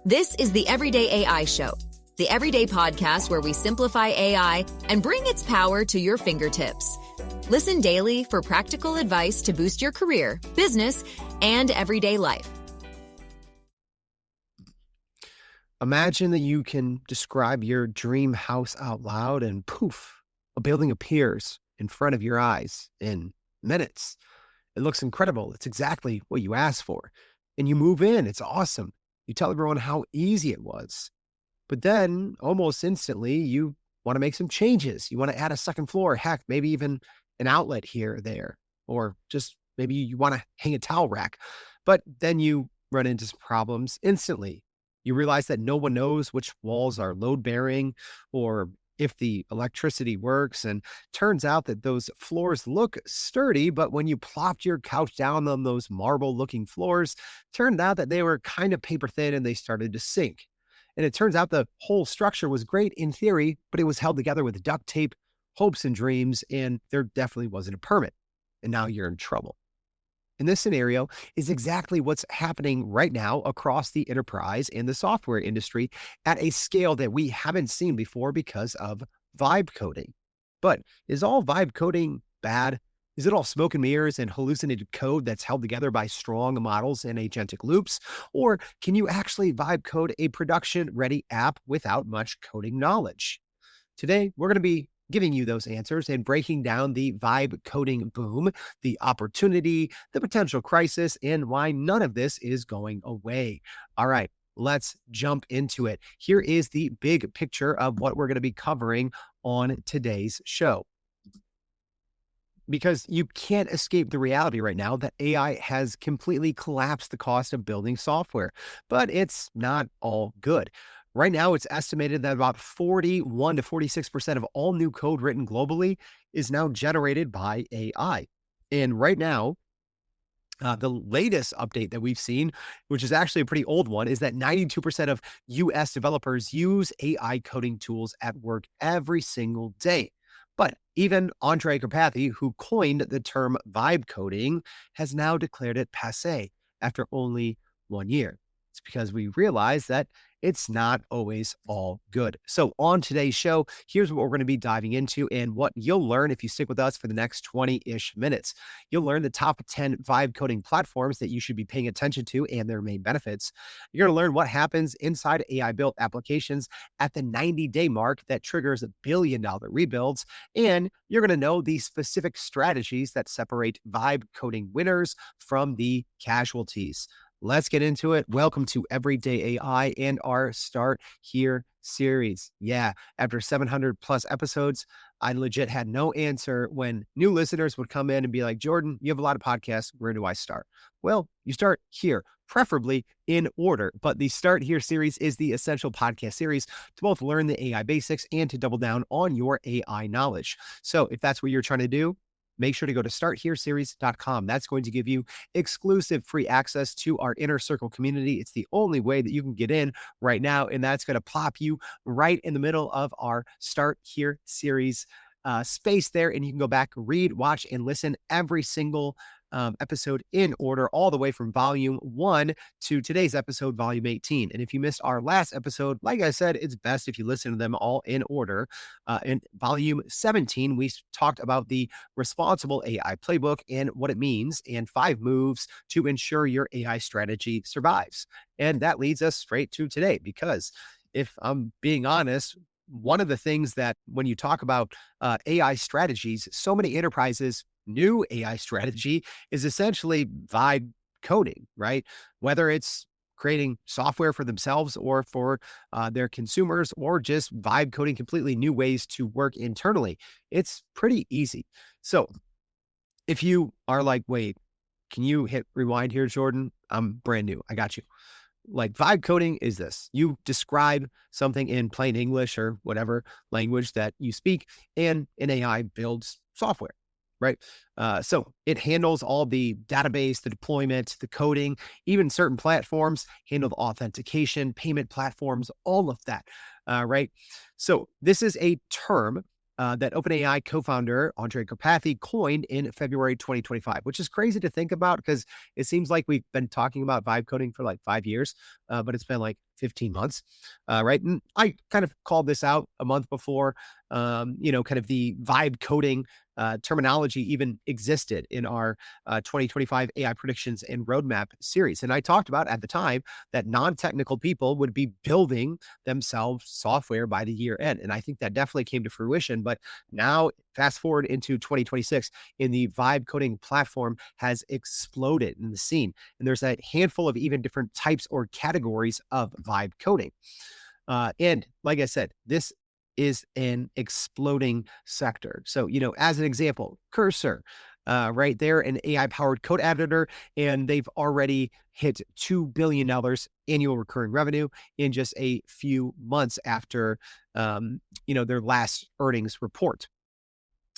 This is the Everyday AI Show, the everyday podcast where we simplify AI and bring its power to your fingertips. Listen daily for practical advice to boost your career, business, and everyday life. Imagine that you can describe your dream house out loud and poof, a building appears in front of your eyes in minutes. It looks incredible. It's exactly what you asked for. And you move in. It's awesome. You tell everyone how easy it was. But then almost instantly, you want to make some changes. You want to add a second floor, heck, maybe even an outlet here or there, or just maybe you want to hang a towel rack. But then you run into some problems instantly. You realize that no one knows which walls are load bearing or if the electricity works. And turns out that those floors look sturdy, but when you plopped your couch down on those marble looking floors, turned out that they were kind of paper thin and they started to sink. And it turns out the whole structure was great in theory, but it was held together with duct tape, hopes and dreams, and there definitely wasn't a permit. And now you're in trouble. And this scenario is exactly what's happening right now across the enterprise and the software industry at a scale that we haven't seen before because of vibe coding. But is all vibe coding bad? Is it all smoke and mirrors and hallucinated code that's held together by strong models and agentic loops? Or can you actually vibe code a production-ready app without much coding knowledge? Today, we're going to be giving you those answers and breaking down the vibe coding boom, the opportunity, the potential crisis, and why none of this is going away. All right, let's jump into it. Here is the big picture of what we're going to be covering on today's show. Because you can't escape the reality right now that AI has completely collapsed the cost of building software, but it's not all good. Right now, it's estimated that about 41 to 46% of all new code written globally is now generated by AI. And right now, the latest update that we've seen, which is actually a pretty old one, is that 92% of US developers use AI coding tools at work every single day. But even Andre Karpathy, who coined the term vibe coding, has now declared it passé after only 1 year. It's because we realize that it's not always all good. So on today's show, here's what we're going to be diving into and what you'll learn if you stick with us for the next 20-ish minutes. You'll learn the top 10 vibe coding platforms that you should be paying attention to and their main benefits. You're going to learn what happens inside AI-built applications at the 90-day mark that triggers billion-dollar rebuilds. And you're going to know the specific strategies that separate vibe coding winners from the casualties. Let's get into it. Welcome to Everyday AI and our Start Here series. Yeah, after 700 plus episodes, I legit had no answer when new listeners would come in and be like, Jordan, you have a lot of podcasts. Where do I start? Well, you start here, preferably in order. But the Start Here series is the essential podcast series to both learn the AI basics and to double down on your AI knowledge. So if that's what you're trying to do, make sure to go to starthereseries.com. That's going to give you exclusive free access to our Inner Circle community. It's the only way that you can get in right now, and that's going to plop you right in the middle of our Start Here series space there, and you can go back, read, watch, and listen every single episode in order, all the way from volume 1 to today's episode, volume 18. And if you missed our last episode, like I said, it's best if you listen to them all in order. In volume 17, we talked about the responsible AI playbook and what it means and 5 moves to ensure your AI strategy survives. And that leads us straight to today, because if I'm being honest, one of the things that when you talk about AI strategies, so many enterprises new AI strategy is essentially vibe coding, right? Whether it's creating software for themselves or for their consumers, or just vibe coding completely new ways to work internally. It's pretty easy. So if you are like, wait, can you hit rewind here, Jordan? I'm brand new. I got you. Like, vibe coding is this. You describe something in plain English or whatever language that you speak, and an AI builds software. Right. So it handles all the database, the deployment, the coding, even certain platforms handle the authentication, payment platforms, all of that. Right. So this is a term that OpenAI co-founder Andre Karpathy coined in February 2025, which is crazy to think about because it seems like we've been talking about vibe coding for like 5 years, but it's been like 15 months, right? And I kind of called this out a month before, kind of the vibe coding terminology even existed in our 2025 AI predictions and roadmap series. And I talked about at the time that non-technical people would be building themselves software by the year end. And I think that definitely came to fruition. But now, fast forward into 2026, and the vibe coding platform has exploded in the scene. And there's a handful of even different types or categories of vibe coding. And like I said, this is an exploding sector. So, as an example, Cursor, right? They're an AI powered code editor, and they've already hit $2 billion annual recurring revenue in just a few months after, their last earnings report.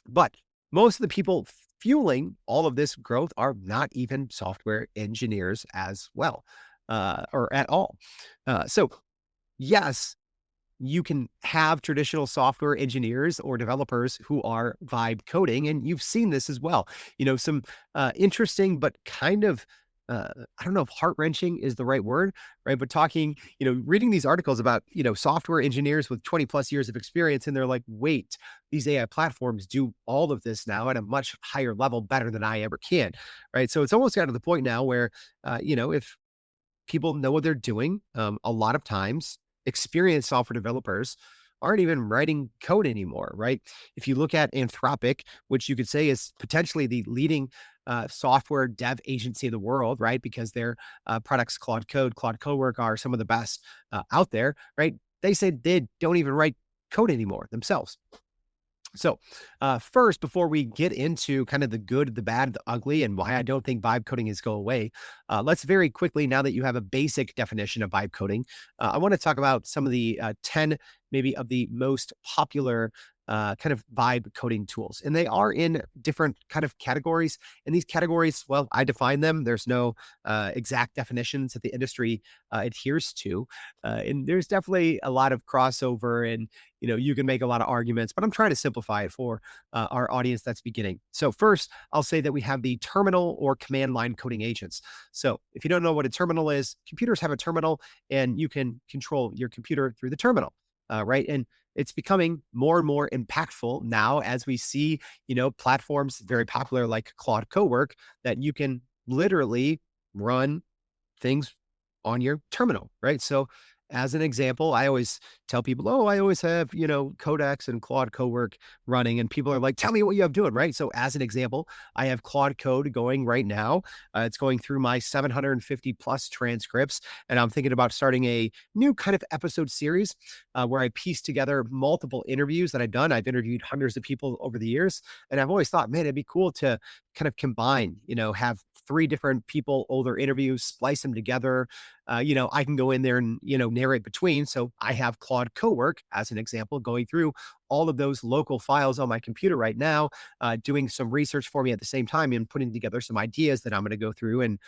But most of the people fueling all of this growth are not even software engineers as well, or at all. So, yes, you can have traditional software engineers or developers who are vibe coding, and you've seen this as well. Some interesting, but kind of, I don't know if heart-wrenching is the right word, right? But reading these articles about, software engineers with 20 plus years of experience, and they're like, wait, these AI platforms do all of this now at a much higher level, better than I ever can, right? So it's almost got to the point now where, if people know what they're doing, a lot of times experienced software developers aren't even writing code anymore, right? If you look at Anthropic, which you could say is potentially the leading software dev agency in the world, right? Because their products, Claude Code, Claude Cowork, are some of the best out there, right? They said they don't even write code anymore themselves. So first, before we get into kind of the good, the bad, the ugly, and why I don't think vibe coding is go away, let's very quickly, now that you have a basic definition of vibe coding, I want to talk about some of the 10 maybe of the most popular kind of vibe coding tools. And they are in different kind of categories. And these categories, well, I define them. There's no exact definitions that the industry adheres to. And there's definitely a lot of crossover, and, you can make a lot of arguments, but I'm trying to simplify it for our audience that's beginning. So first, I'll say that we have the terminal or command line coding agents. So if you don't know what a terminal is, computers have a terminal, and you can control your computer through the terminal. Right. And it's becoming more and more impactful now as we see, platforms very popular like Claude Cowork, that you can literally run things on your terminal, right? So as an example, I always tell people, oh, I always have, Codex and Claude Cowork running, and people are like, tell me what you have doing, right? So as an example, I have Claude Code going right now. It's going through my 750 plus transcripts, and I'm thinking about starting a new kind of episode series where I piece together multiple interviews that I've done. I've interviewed hundreds of people over the years, and I've always thought, man, it'd be cool to kind of combine, have 3 different people, older interviews, splice them together. I can go in there and, narrate between. So I have Claude Cowork, as an example, going through all of those local files on my computer right now, doing some research for me at the same time, and putting together some ideas that I'm going to go through and,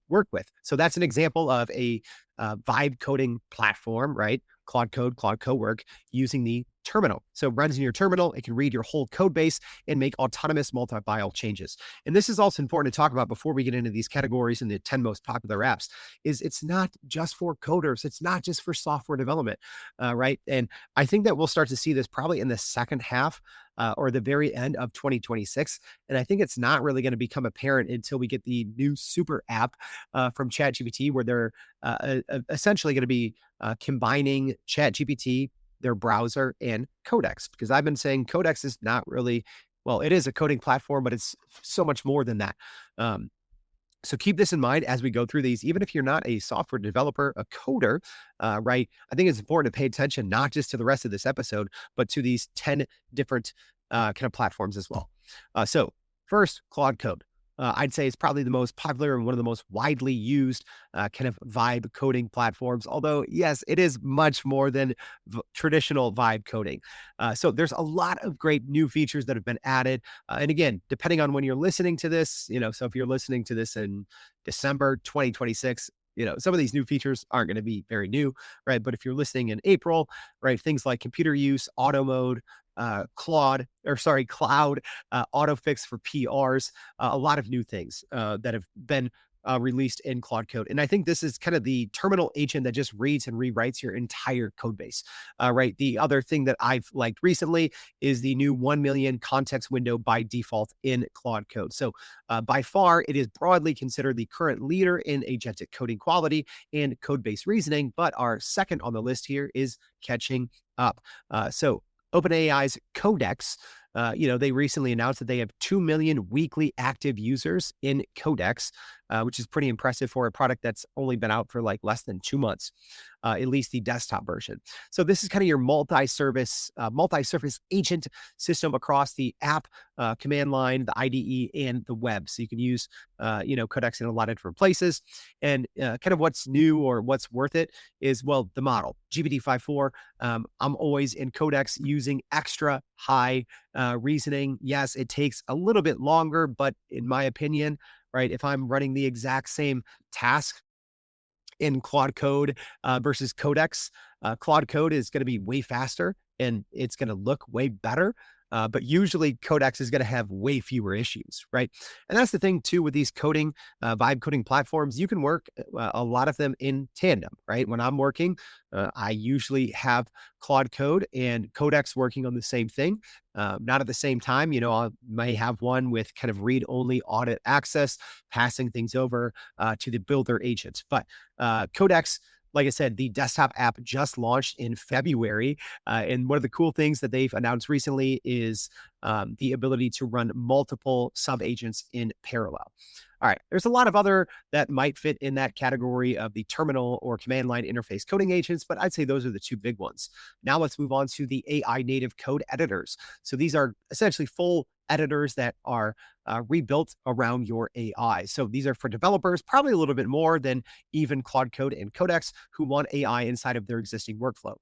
work with. So that's an example of a vibe coding platform, right? Claude Code, Claude Cowork, using the terminal. So it runs in your terminal. It can read your whole code base and make autonomous multi-file changes. And this is also important to talk about before we get into these categories and the 10 most popular apps, is it's not just for coders. It's not just for software development, right? And I think that we'll start to see this probably in the second half or the very end of 2026. And I think it's not really going to become apparent until we get the new super app from ChatGPT, where they're essentially going to be combining ChatGPT, their browser, and Codex. Because I've been saying Codex is not really, well, it is a coding platform, but it's so much more than that. So keep this in mind as we go through these. Even if you're not a software developer, a coder, right? I think it's important to pay attention, not just to the rest of this episode, but to these 10 different kind of platforms as well. So first, Claude Code. I'd say it's probably the most popular and one of the most widely used kind of vibe coding platforms. Although, yes, it is much more than traditional vibe coding. So there's a lot of great new features that have been added. And again, depending on when you're listening to this, so if you're listening to this in December 2026, some of these new features aren't going to be very new, right? But if you're listening in April, right, things like computer use, auto mode, Cloud autofix for PRs, a lot of new things that have been released in Claude Code. And I think this is kind of the terminal agent that just reads and rewrites your entire code base, right? The other thing that I've liked recently is the new 1 million context window by default in Claude Code. So by far, it is broadly considered the current leader in agentic coding quality and code-based reasoning, but our second on the list here is catching up. So OpenAI's Codex, they recently announced that they have 2 million weekly active users in Codex, which is pretty impressive for a product that's only been out for like less than 2 months, at least the desktop version. So this is kind of your multi-surface agent system across the app, command line, the IDE, and the web. So you can use, Codex in a lot of different places. And kind of what's new or what's worth it is, well, the model, GPT-5.4. I'm always in Codex using extra high reasoning. Yes, it takes a little bit longer, but in my opinion, right, if I'm running the exact same task in Claude Code versus Codex, Claude Code is going to be way faster and it's going to look way better. But usually Codex is going to have way fewer issues, right? And that's the thing too with these vibe coding platforms. You can work a lot of them in tandem, right? When I'm working, I usually have Claude Code and Codex working on the same thing, not at the same time. I may have one with kind of read-only audit access, passing things over to the builder agents. But Codex, like I said, the desktop app just launched in February. And one of the cool things that they've announced recently is the ability to run multiple sub-agents in parallel. All right, there's a lot of other that might fit in that category of the terminal or command line interface coding agents, but I'd say those are the two big ones. Now let's move on to the AI native code editors. So these are essentially full editors that are rebuilt around your AI. So these are for developers, probably a little bit more than even Claude Code and Codex, who want AI inside of their existing workflow.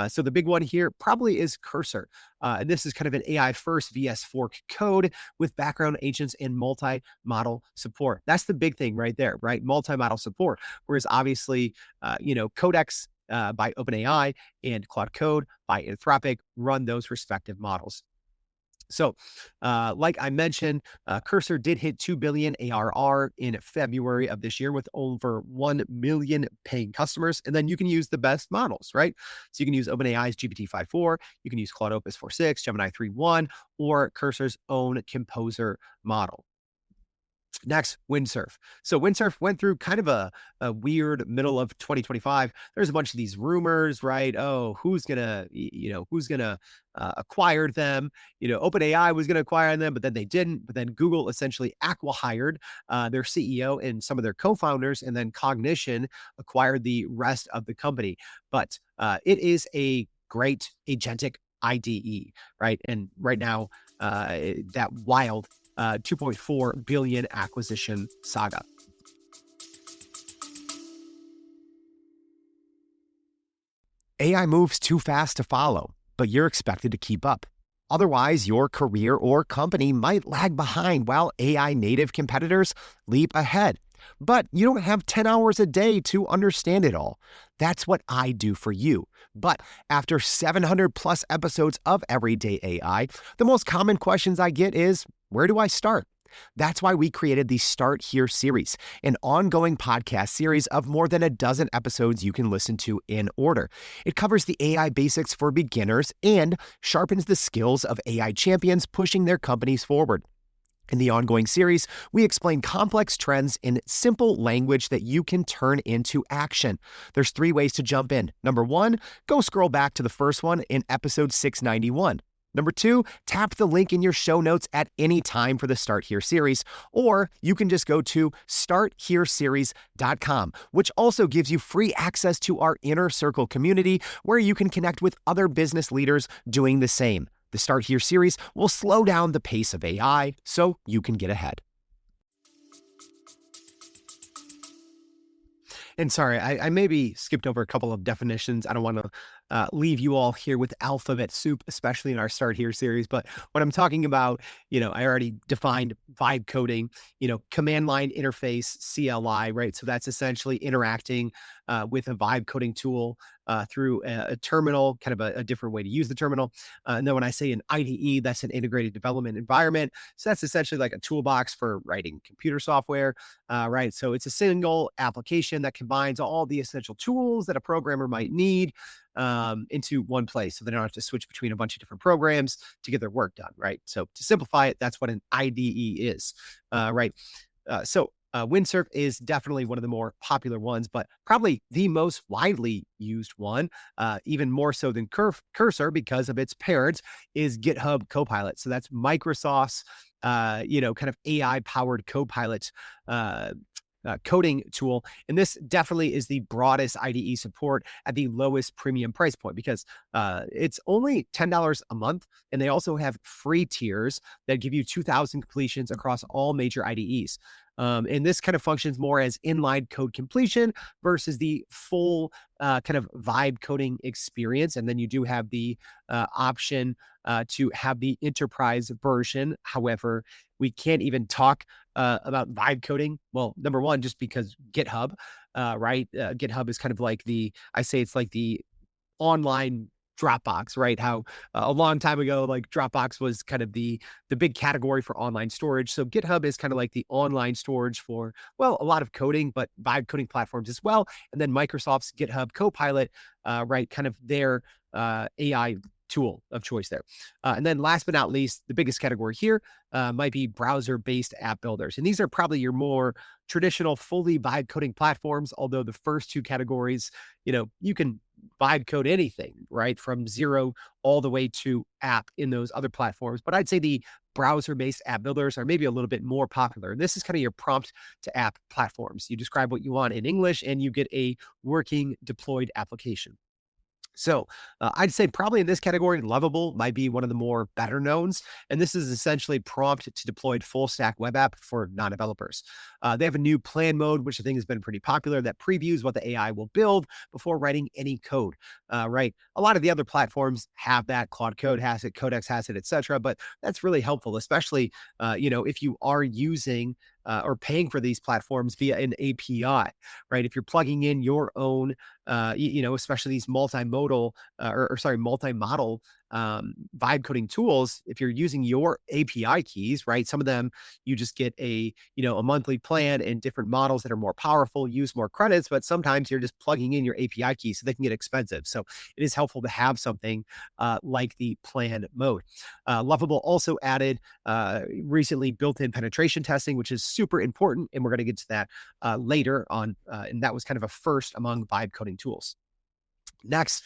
So the big one here probably is Cursor. And this is kind of an AI first VS Fork code with background agents and multi-model support. That's the big thing right there, right? Multi-model support. Whereas obviously, Codex by OpenAI and Claude Code by Anthropic run those respective models. So, like I mentioned, Cursor did hit 2 billion ARR in February of this year with over 1 million paying customers. And then you can use the best models, right? So you can use OpenAI's GPT-5.4, you can use Claude Opus 4.6, Gemini 3.1, or Cursor's own Composer model. Next, Windsurf. So Windsurf went through kind of a weird middle of 2025. There's a bunch of these rumors, right? Oh, who's gonna acquire them? OpenAI was gonna acquire them, but then they didn't. But then Google essentially acqui-hired their CEO and some of their co-founders, and then Cognition acquired the rest of the company. But it is a great agentic IDE, right? And right now, that wild 2.4 billion acquisition saga. AI moves too fast to follow, but you're expected to keep up. Otherwise, your career or company might lag behind while AI native competitors leap ahead. But you don't have 10 hours a day to understand it all. That's what I do for you. But after 700 plus episodes of Everyday AI, the most common questions I get is, where do I start? That's why we created the Start Here series, an ongoing podcast series of more than a dozen episodes you can listen to in order. It covers the AI basics for beginners and sharpens the skills of AI champions pushing their companies forward. In the ongoing series, we explain complex trends in simple language that you can turn into action. There's 3 ways to jump in. Number 1, go scroll back to the first one in episode 691. Number 2, tap the link in your show notes at any time for the Start Here series, or you can just go to starthereseries.com, which also gives you free access to our Inner Circle community where you can connect with other business leaders doing the same. The Start Here series will slow down the pace of AI so you can get ahead. And sorry, I maybe skipped over a couple of definitions. I don't want to leave you all here with alphabet soup, especially in our Start Here series. But what I'm talking about, I already defined vibe coding, command line interface, CLI, right? So that's essentially interacting with a vibe coding tool through a terminal, kind of a different way to use the terminal. And then when I say an IDE, that's an integrated development environment. So that's essentially like a toolbox for writing computer software, right? So it's a single application that combines all the essential tools that a programmer might need into one place. So they don't have to switch between a bunch of different programs to get their work done, right? So to simplify it, that's what an IDE is, right? Windsurf is definitely one of the more popular ones, but probably the most widely used one, even more so than Cursor because of its parent, is GitHub Copilot. So that's Microsoft's, kind of AI-powered Copilot coding tool. And this definitely is the broadest IDE support at the lowest premium price point because it's only $10 a month. And they also have free tiers that give you 2,000 completions across all major IDEs. And this kind of functions more as inline code completion versus the full kind of vibe coding experience. And then you do have the option to have the enterprise version. However, we can't even talk about vibe coding. Well, number one, just because GitHub, right? GitHub is kind of like it's like the online Dropbox, right? How a long time ago, like Dropbox was kind of the big category for online storage. So GitHub is kind of like the online storage for, well, a lot of coding, but vibe coding platforms as well. And then Microsoft's GitHub Copilot, right? Kind of their AI tool of choice there. And then last but not least, the biggest category here might be browser-based app builders. And these are probably your more traditional, fully vibe coding platforms, although the first two categories, you can vibe code anything, right? From zero all the way to app in those other platforms. But I'd say the browser-based app builders are maybe a little bit more popular. And this is kind of your prompt to app platforms. You describe what you want in English and you get a working deployed application. So I'd say probably in this category, Lovable might be one of the more better knowns. And this is essentially prompt to deployed full stack web app for non-developers. They have a new plan mode, which I think has been pretty popular, that previews what the AI will build before writing any code, right? A lot of the other platforms have that. Claude Code has it, Codex has it, etc. But that's really helpful, especially, if you are using or paying for these platforms via an API, right? If you're plugging in your own, especially these multimodal multi-model vibe coding tools, if you're using your API keys, right? Some of them you just get a monthly plan and different models that are more powerful, use more credits, but sometimes you're just plugging in your API keys so they can get expensive. So it is helpful to have something like the plan mode. Lovable also added recently built-in penetration testing, which is super important. And we're going to get to that later on. And that was kind of a first among vibe coding tools. Next,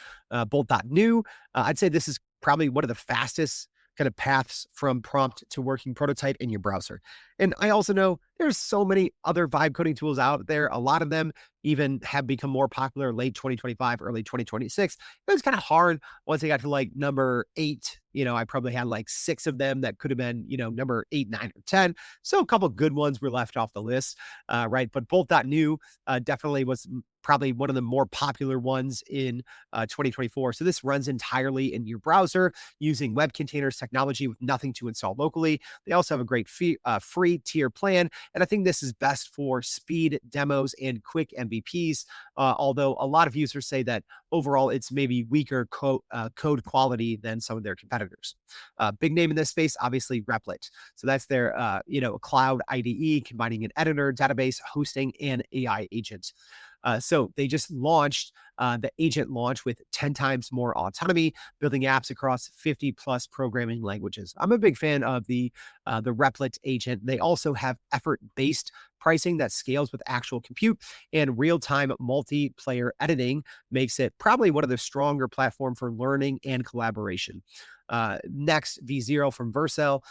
Bolt.new. I'd say this is probably one of the fastest kind of paths from prompt to working prototype in your browser. And I also know there's so many other vibe coding tools out there. A lot of them even have become more popular late 2025, early 2026. It was kind of hard once I got to like number 8. I probably had like 6 of them that could have been, number 8, 9, or 10. So a couple of good ones were left off the list, right? But Bolt.new definitely was probably one of the more popular ones in 2024. So this runs entirely in your browser using web containers technology with nothing to install locally. They also have a great free tier plan. And I think this is best for speed demos and quick MVPs, although a lot of users say that overall it's maybe weaker code quality than some of their competitors. Big name in this space, obviously Replit. So that's their cloud IDE combining an editor, database, hosting, and AI agent. So they just launched the agent launch with 10 times more autonomy, building apps across 50 plus programming languages. I'm a big fan of the Replit agent. They also have effort-based pricing that scales with actual compute, and real-time multiplayer editing makes it probably one of the stronger platform for learning and collaboration. Next, V0 from Vercel,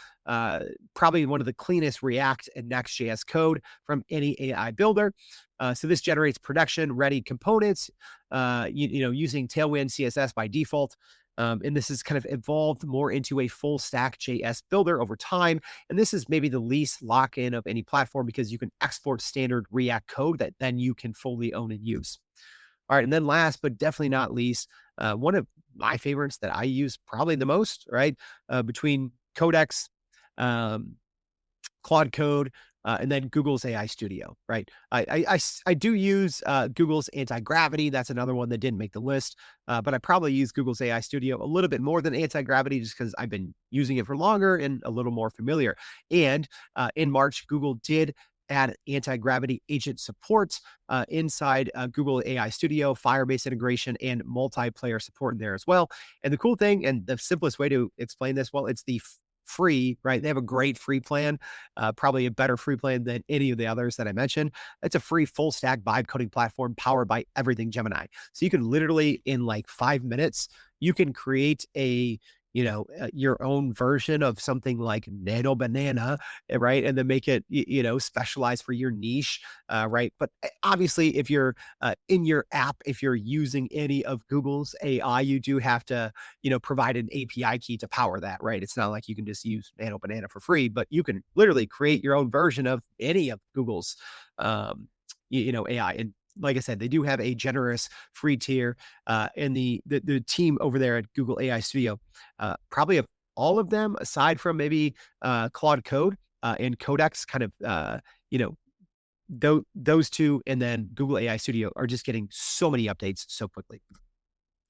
probably one of the cleanest React and Next.js code from any AI builder. So this generates production-ready components, using Tailwind CSS by default. And this has kind of evolved more into a full stack JS builder over time. And this is maybe the least lock-in of any platform because you can export standard React code that then you can fully own and use. All right. And then last, but definitely not least, one of my favorites that I use probably the most, right? Between Codex, Claude Code, and then Google's AI Studio, right? I do use Google's anti-gravity. That's another one that didn't make the list, but I probably use Google's AI Studio a little bit more than anti-gravity just because I've been using it for longer and a little more familiar. And in March, Google did add anti-gravity agent support inside Google AI Studio, Firebase integration, and multiplayer support in there as well. And the cool thing, and the simplest way to explain this, well, it's the free, right? They have a great free plan, probably a better free plan than any of the others that I mentioned. It's a free full stack vibe coding platform powered by everything Gemini. So you can literally in like 5 minutes, you can create your own version of something like Nano Banana, right? And then make it, specialized for your niche, right? But obviously, if you're in your app, if you're using any of Google's AI, you do have to, provide an API key to power that, right? It's not like you can just use Nano Banana for free, but you can literally create your own version of any of Google's, AI. And like I said, they do have a generous free tier, and the team over there at Google AI Studio, probably of all of them, aside from maybe Claude Code and Codex, kind of those two, and then Google AI Studio are just getting so many updates so quickly.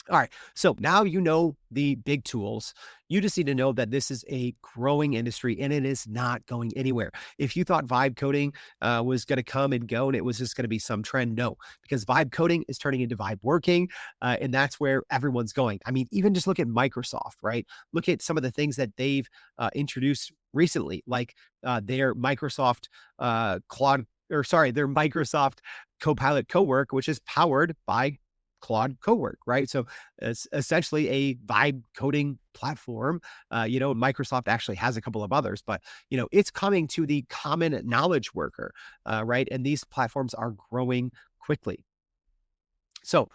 All right. So now you know the big tools. You just need to know that this is a growing industry and it is not going anywhere. If you thought vibe coding was going to come and go and it was just going to be some trend, no, because vibe coding is turning into vibe working. And that's where everyone's going. I mean, even just look at Microsoft, right? Look at some of the things that they've introduced recently, like their Microsoft their Microsoft Copilot Cowork, which is powered by Claude Cowork, right? So it's essentially a vibe coding platform. Microsoft actually has a couple of others, but it's coming to the common knowledge worker, right? And these platforms are growing quickly. So,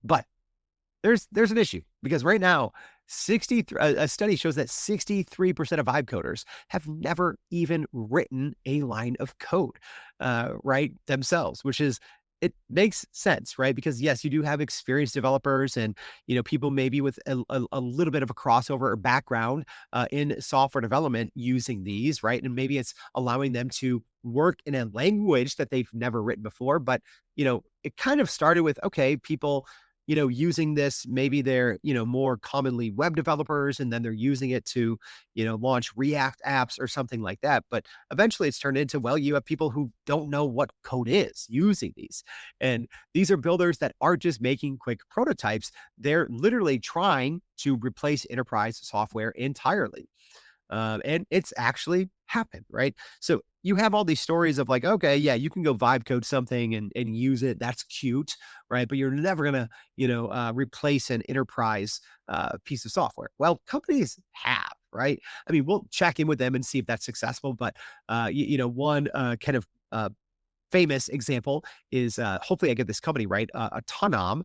but there's an issue because right now, a study shows that 63% of vibe coders have never even written a line of code, right, themselves, it makes sense, right? Because yes, you do have experienced developers and, people maybe with a little bit of a crossover or background in software development using these, right? And maybe it's allowing them to work in a language that they've never written before. But, it kind of started with, okay, people, using this, maybe they're, more commonly web developers, and then they're using it to, launch React apps or something like that. But eventually it's turned into, well, you have people who don't know what code is using these. And these are builders that aren't just making quick prototypes. They're literally trying to replace enterprise software entirely. And it's actually happened, right? So you have all these stories of like, okay, yeah, you can go vibe code something and use it. That's cute, right? But you're never going to, replace an enterprise piece of software. Well, companies have, right? I mean, we'll check in with them and see if that's successful. But, one kind of famous example is, hopefully I get this company right, Autonom.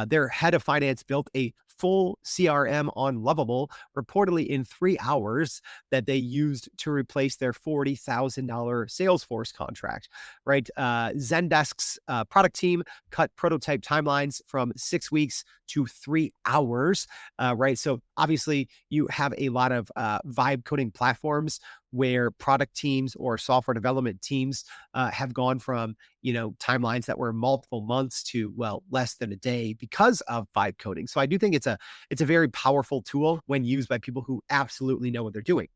Their head of finance built a full CRM on Lovable, reportedly in 3 hours, that they used to replace their $40,000 Salesforce contract, right? Zendesk's product team cut prototype timelines from 6 weeks to 3 hours, right? So obviously you have a lot of vibe coding platforms where product teams or software development teams have gone from, timelines that were multiple months to, well, less than a day because of vibe coding. So I do think it's a very powerful tool when used by people who absolutely know what they're doing.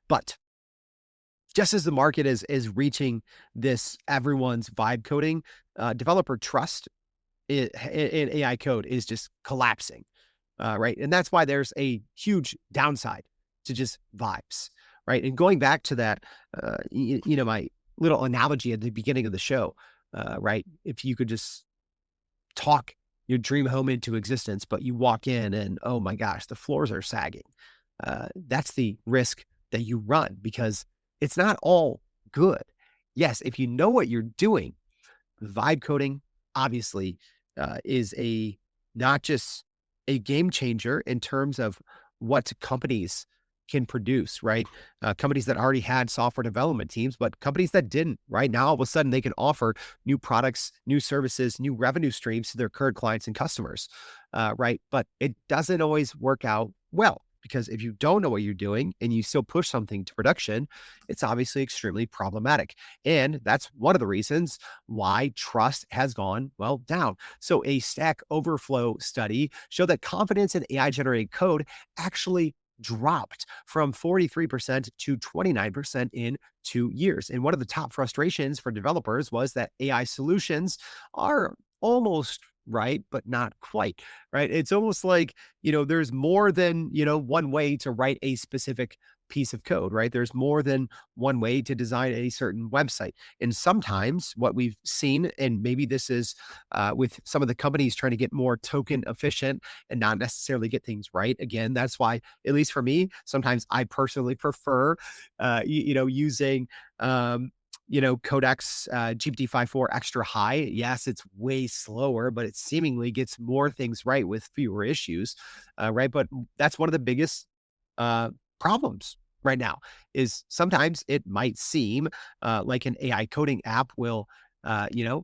But just as the market is reaching this everyone's vibe coding, developer trust in AI code is just collapsing, right? And that's why there's a huge downside to just vibes, right? And going back to that, my little analogy at the beginning of the show, right? If you could just talk your dream home into existence, but you walk in and, oh my gosh, the floors are sagging. That's the risk that you run because it's not all good. Yes, if you know what you're doing, vibe coding obviously is not just a game changer in terms of what companies can produce, right? Companies that already had software development teams, but companies that didn't, right? Now, all of a sudden, they can offer new products, new services, new revenue streams to their current clients and customers, right? But it doesn't always work out well. because if you don't know what you're doing and you still push something to production, it's obviously extremely problematic. And that's one of the reasons why trust has gone, well, down. So a Stack Overflow study showed that confidence in AI generated code actually dropped from 43% to 29% in 2 years. And one of the top frustrations for developers was that AI solutions are almost right, but not quite, right? It's almost like, there's more than, one way to write a specific piece of code, right? There's more than one way to design a certain website. And sometimes what we've seen, and maybe this is with some of the companies trying to get more token efficient and not necessarily get things right. Again, that's why, at least for me, sometimes I personally prefer, using, Codex GPT-5.4 extra high. Yes, it's way slower, but it seemingly gets more things right with fewer issues, right? But that's one of the biggest problems right now is sometimes it might seem like an AI coding app will, the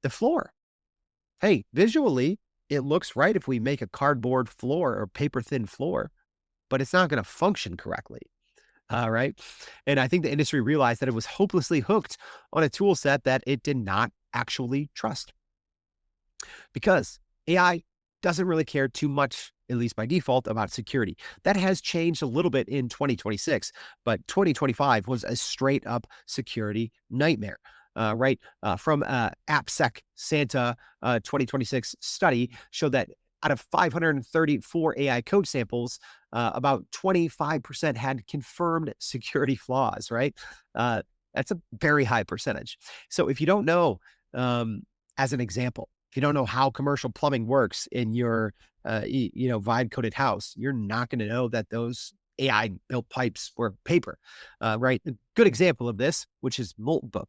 floor. Hey, visually, it looks right if we make a cardboard floor or paper thin floor, but it's not going to function correctly. Right. And I think the industry realized that it was hopelessly hooked on a tool set that it did not actually trust because AI doesn't really care too much, at least by default, about security. That has changed a little bit in 2026, but 2025 was a straight up security nightmare. Right. From AppSec Santa 2026 study showed that out of 534 AI code samples, about 25% had confirmed security flaws, right? That's a very high percentage. So if you don't know, as an example, if you don't know how commercial plumbing works in your, vibe coded house, you're not going to know that those AI built pipes were paper, right? A good example of this, which is Moltbook,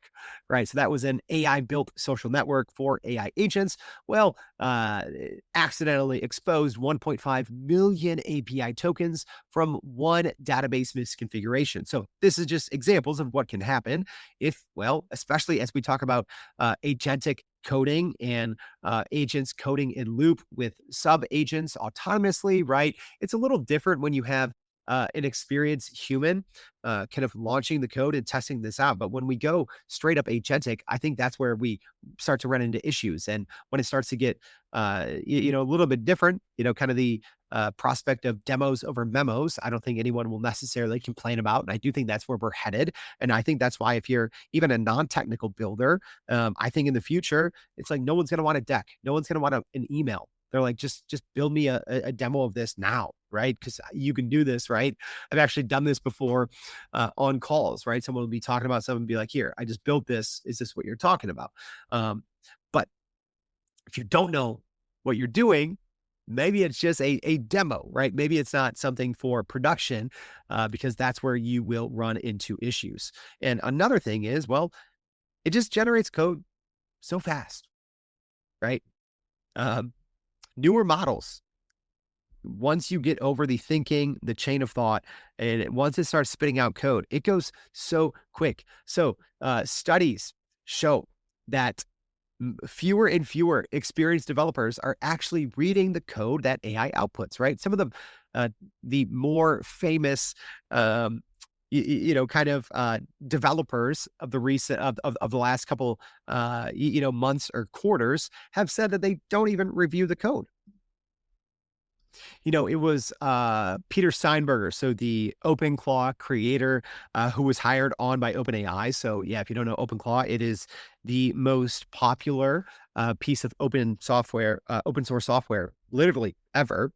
right? So that was an AI built social network for AI agents. Well, accidentally exposed 1.5 million API tokens from one database misconfiguration. So this is just examples of what can happen if, well, especially as we talk about agentic coding and agents coding in loop with sub agents autonomously, right? It's a little different when you have an experienced human kind of launching the code and testing this out. But when we go straight up agentic, I think that's where we start to run into issues. And when it starts to get, a little bit different, kind of the prospect of demos over memos, I don't think anyone will necessarily complain about. And I do think that's where we're headed. And I think that's why if you're even a non-technical builder, I think in the future, it's like no one's going to want a deck. No one's going to want an email. They're like, just build me a demo of this now, right? Because you can do this, right? I've actually done this before on calls, right? Someone will be talking about something and be like, here, I just built this. Is this what you're talking about? But if you don't know what you're doing, maybe it's just a demo, right? Maybe it's not something for production because that's where you will run into issues. And another thing is, well, it just generates code so fast, right? Newer models, once you get over the thinking, the chain of thought, and once it starts spitting out code, it goes so quick. So studies show that fewer and fewer experienced developers are actually reading the code that AI outputs, right? Some of the more famous, developers of the recent of the last couple, months or quarters have said that they don't even review the code. It was Peter Steinberger, so the OpenClaw creator, who was hired on by OpenAI. So yeah, if you don't know OpenClaw, it is the most popular piece of open source software, literally ever.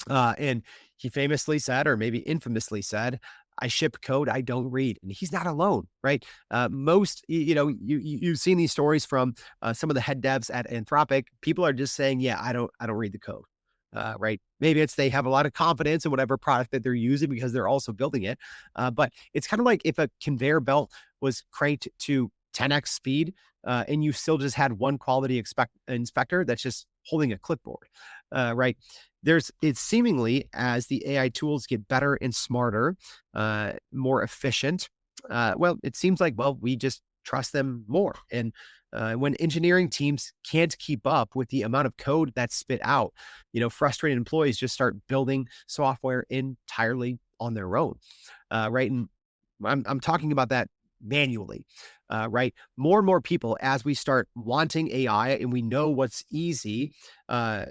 And he famously said, or maybe infamously said, I ship code I don't read. And he's not alone, right? Most, you've seen these stories from some of the head devs at Anthropic. People are just saying, yeah, I don't read the code. Right. Maybe it's they have a lot of confidence in whatever product that they're using because they're also building it. But it's kind of like if a conveyor belt was cranked to 10x speed and you still just had one quality inspector that's just holding a clipboard, right? It's seemingly as the AI tools get better and smarter, more efficient. Well, it seems like, we just trust them more. And when engineering teams can't keep up with the amount of code that's spit out, frustrated employees just start building software entirely on their own, right? And I'm talking about that manually, right? More and more people, as we start wanting AI and we know what's easy,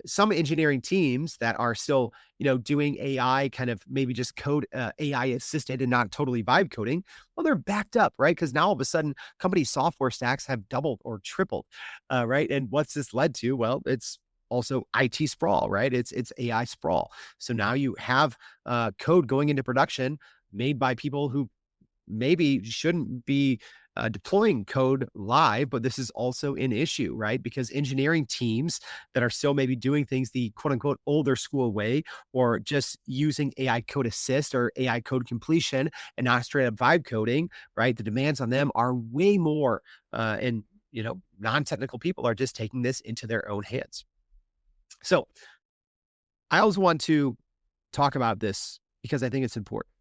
some engineering teams that are still, doing AI kind of maybe just code AI assisted and not totally vibe coding, well, they're backed up, right? Because now all of a sudden, company software stacks have doubled or tripled, right? And what's this led to? Well, it's also IT sprawl, right? It's AI sprawl. So now you have code going into production made by people who maybe shouldn't be deploying code live, but this is also an issue, right? Because engineering teams that are still maybe doing things the quote unquote older school way, or just using AI code assist or AI code completion and not straight up vibe coding, right? The demands on them are way more. And, non-technical people are just taking this into their own hands. So I also want to talk about this because I think it's important.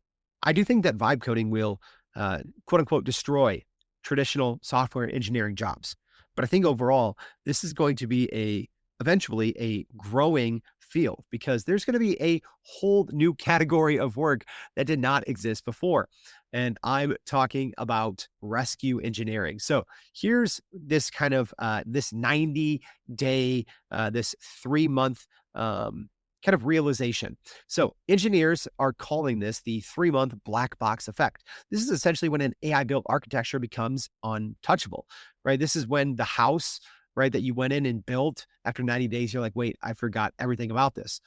I do think that vibe coding will, quote unquote, destroy traditional software engineering jobs. But I think overall, this is going to be eventually a growing field because there's going to be a whole new category of work that did not exist before. And I'm talking about rescue engineering. So here's this kind of this 90-day, this 3-month kind of realization. So engineers are calling this the 3-month black box effect. This is essentially when an AI built architecture becomes untouchable, right? This is when the house, right, that you went in and built after 90 days, you're like, wait, I forgot everything about this.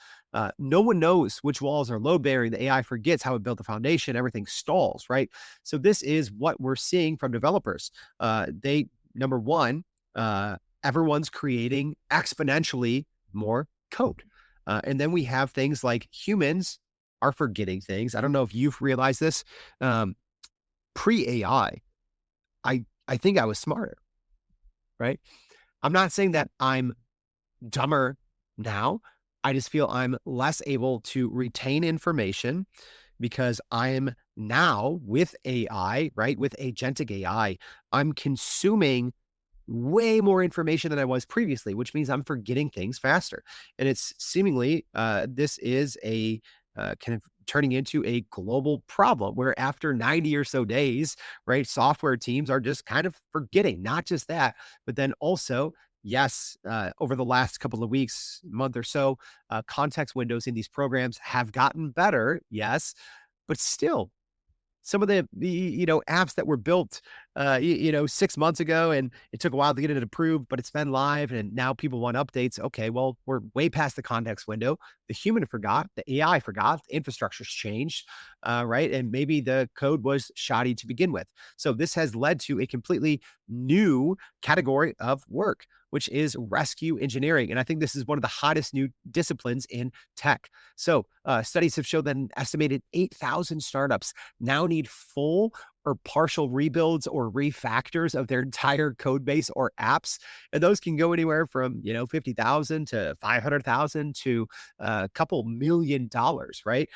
No one knows which walls are load bearing. The AI forgets how it built the foundation. Everything stalls, right? So this is what we're seeing from developers. Number one, everyone's creating exponentially more code. And then we have things like humans are forgetting things. I don't know if you've realized this. Pre-AI, I think I was smarter, right? I'm not saying that I'm dumber now. I just feel I'm less able to retain information because I'm now with AI, right? With agentic AI, I'm consuming way more information than I was previously, which means I'm forgetting things faster. And it's seemingly, this is a kind of turning into a global problem where after 90 or so days, right, software teams are just kind of forgetting, not just that, but then also, yes, over the last couple of weeks, month or so, context windows in these programs have gotten better, yes, but still, some of the apps that were built 6 months ago and it took a while to get it approved, but it's been live and now people want updates. Okay, well, we're way past the context window. The human forgot, the AI forgot, the infrastructure's changed, right? And maybe the code was shoddy to begin with. So this has led to a completely new category of work, which is rescue engineering. And I think this is one of the hottest new disciplines in tech. So studies have shown that an estimated 8,000 startups now need full or partial rebuilds or refactors of their entire code base or apps. And those can go anywhere from, 50,000 to 500,000 to a couple $1 million, right?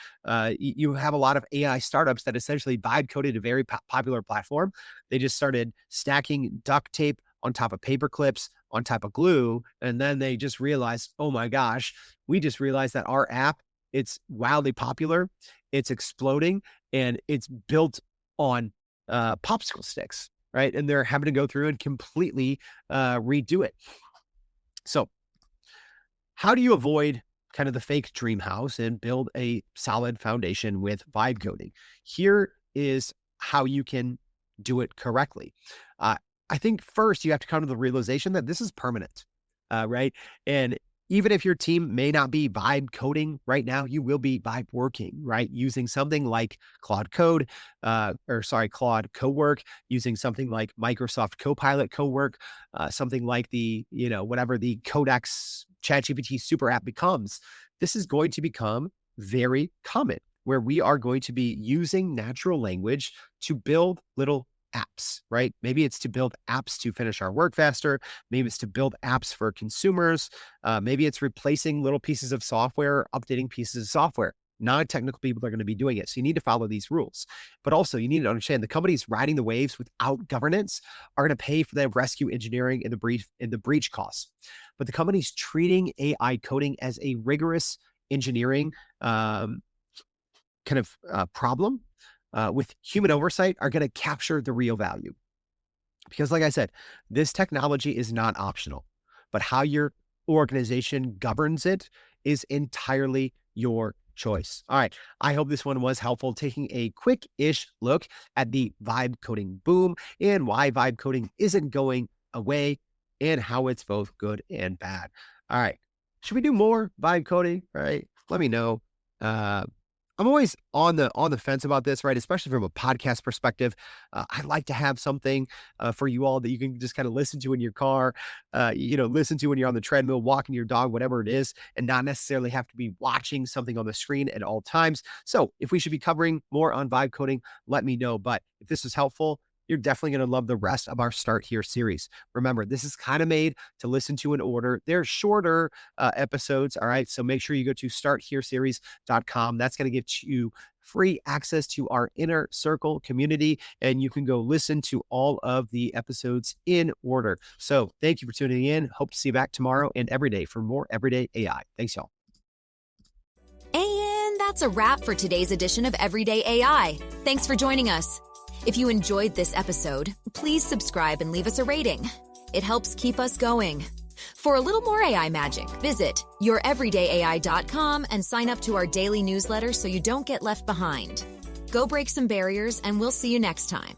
You have a lot of AI startups that essentially vibe coded a very popular platform. They just started stacking duct tape on top of paper clips, on top of glue. And then they just realized, oh my gosh, we just realized that our app, it's wildly popular, it's exploding, and it's built on popsicle sticks, right? And they're having to go through and completely redo it. So how do you avoid kind of the fake dream house and build a solid foundation with vibe coding? Here is how you can do it correctly. I think first you have to come to the realization that this is permanent, right? And even if your team may not be vibe coding right now, you will be vibe working, right? Using something like Claude Cowork, using something like Microsoft Copilot Cowork, something like whatever the Codex ChatGPT super app becomes. This is going to become very common, where we are going to be using natural language to build little apps, right? Maybe it's to build apps to finish our work faster. Maybe it's to build apps for consumers. Maybe it's replacing little pieces of software, updating pieces of software. non-technical people that are going to be doing it. So you need to follow these rules. But also you need to understand the companies riding the waves without governance are going to pay for the rescue engineering and the breach costs. But the companies treating AI coding as a rigorous engineering problem with human oversight are going to capture the real value. Because like I said, this technology is not optional, but how your organization governs it is entirely your choice. All right. I hope this one was helpful, taking a quick-ish look at the vibe coding boom and why vibe coding isn't going away and how it's both good and bad. All right. Should we do more vibe coding? All right. Let me know. I'm always on the fence about this, right? Especially from a podcast perspective. I like to have something for you all that you can just kind of listen to in your car, listen to when you're on the treadmill, walking your dog, whatever it is, and not necessarily have to be watching something on the screen at all times. So if we should be covering more on vibe coding, let me know. But if this is helpful, you're definitely going to love the rest of our Start Here series. Remember, this is kind of made to listen to in order. They're shorter episodes, all right? So make sure you go to starthereseries.com. That's going to get you free access to our Inner Circle community, and you can go listen to all of the episodes in order. So thank you for tuning in. Hope to see you back tomorrow and every day for more Everyday AI. Thanks, y'all. And that's a wrap for today's edition of Everyday AI. Thanks for joining us. If you enjoyed this episode, please subscribe and leave us a rating. It helps keep us going. For a little more AI magic, visit youreverydayai.com and sign up to our daily newsletter so you don't get left behind. Go break some barriers, and we'll see you next time.